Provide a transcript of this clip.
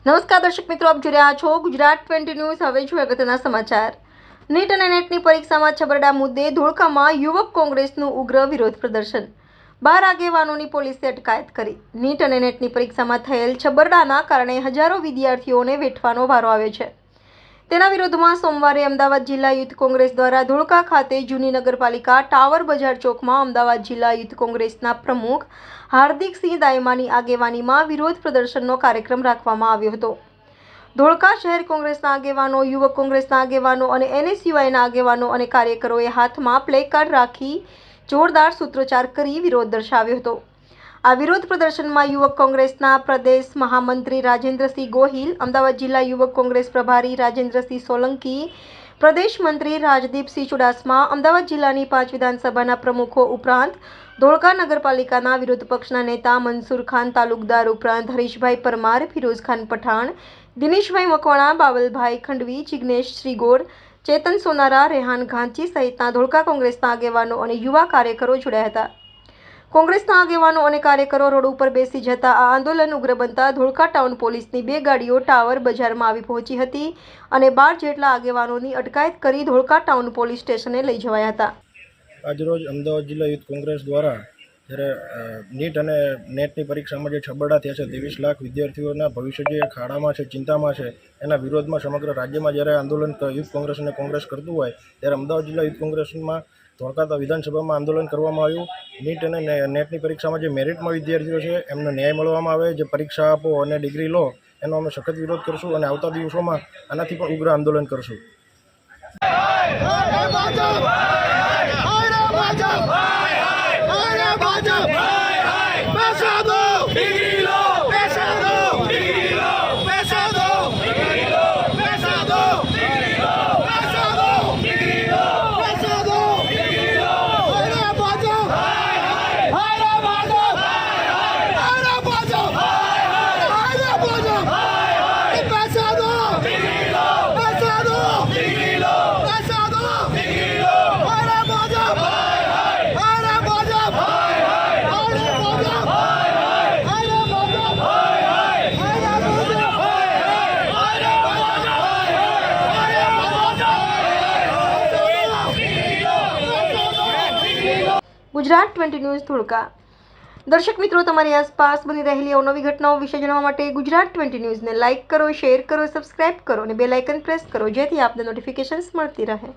નમસ્કાર દર્શક મિત્રો, આપ જોઈ રહ્યા છો ગુજરાત 20 ન્યૂઝ। હવે જોઈએ અગત્યના સમાચાર। નીટ અને નેટની પરીક્ષામાં છબરડા મુદ્દે ધોળકામાં યુવક કોંગ્રેસનું ઉગ્ર વિરોધ પ્રદર્શન। 12 આગેવાનોની પોલીસે અટકાયત કરી। નીટ અને નેટની પરીક્ષામાં થયેલ છબરડાના કારણે હજારો વિદ્યાર્થીઓને વેઠવાનો વારો આવ્યો છે। તેના વિરોધમાં સોમવારે અમદાવાદ જિલ્લા યુથ કોંગ્રેસ દ્વારા ધોળકા ખાતે જૂની નગરપાલિકા ટાવર બજાર ચોકમાં અમદાવાદ જિલ્લા યુથ કોંગ્રેસના પ્રમુખ હાર્દિકસિંહ દાયમાની આગેવાનીમાં વિરોધ પ્રદર્શનનો કાર્યક્રમ રાખવામાં આવ્યો હતો। ધોળકા શહેર કોંગ્રેસના આગેવાનો, યુવક કોંગ્રેસના આગેવાનો અને NSUIના આગેવાનો અને કાર્યકરોએ હાથમાં પ્લેકાર્ડ રાખી જોરદાર સૂત્રોચ્ચાર કરી વિરોધ દર્શાવ્યો હતો। આ વિરોધ પ્રદર્શનમાં યુવક કોંગ્રેસના પ્રદેશ મહામંત્રી રાજેન્દ્રસિંહ ગોહિલ, અમદાવાદ જિલ્લા યુવક કોંગ્રેસ પ્રભારી રાજેન્દ્રસિંહ સોલંકી, પ્રદેશ મંત્રી રાજદીપસિંહ ચુડાસમા, અમદાવાદ જિલ્લાની 5 વિધાનસભાના પ્રમુખો ઉપરાંત ધોળકા નગરપાલિકાના વિરોધ પક્ષના નેતા મનસુર ખાન તાલુકદાર ઉપરાંત હરીશભાઈ પરમાર, ફિરોઝખાન પઠાણ, દિનેશભાઈ મકવાણા, બાબલભાઈ ખંડવી, જિગ્નેશ શ્રીગોર, ચેતન સોનારા, રેહાન ઘાંચી સહિતના ધોળકા કોંગ્રેસના આગેવાનો અને યુવા કાર્યકરો જોડાયા હતા। કોંગ્રેસના આગેવાનો અને કાર્યકરો રોડ ઉપર બેસી જતા આ આંદોલન ઉગ્ર બનતા ધોળકા ટાઉન પોલીસની 2 ગાડીઓ ટાવર બજારમાં આવી પહોંચી હતી અને 12 જેટલા આગેવાનોની અટકાયત કરી ધોળકા ટાઉન પોલીસ સ્ટેશને લઈ જવાયા હતા। આજરોજ અમદાવાદ જિલ્લા યુથ કોંગ્રેસ દ્વારા જ્યારે નીટ અને નેટની પરીક્ષામાં જે છબરડા થયા છે 23 લાખ વિદ્યાર્થીઓના ભવિષ્ય જે ખાડામાં છે, ચિંતામાં છે, એના વિરોધમાં સમગ્ર રાજ્યમાં જ્યારે આંદોલન યુથ કોંગ્રેસ અને કોંગ્રેસ કરતું હોય ત્યારે અમદાવાદ જિલ્લા યુથ કોંગ્રેસમાં ધોળકા વિધાનસભામાં આંદોલન કરવામાં આવ્યું। નીટ અને નેટની પરીક્ષામાં જે મેરિટમાં વિદ્યાર્થીઓ છે એમને ન્યાય મળવામાં આવે, જે પરીક્ષા આપો અને ડિગ્રી લો એનો અમે સખત વિરોધ કરશું અને આવતા દિવસોમાં આનાથી પણ ઉગ્ર આંદોલન કરશું। ગુજરાત 20 ન્યૂઝ ધોળકા। દર્શક મિત્રો, તમારી આસપાસ બની રહેલી અવનવી ઘટનાઓ વિશે જાણવા માટે ગુજરાત 20 ન્યૂઝને લાઇક કરો, શેર કરો, સબસ્ક્રાઇબ કરો અને બેલ આઇકન પ્રેસ કરો, જેથી આપને નોટિફિકેશન્સ મળતી રહે।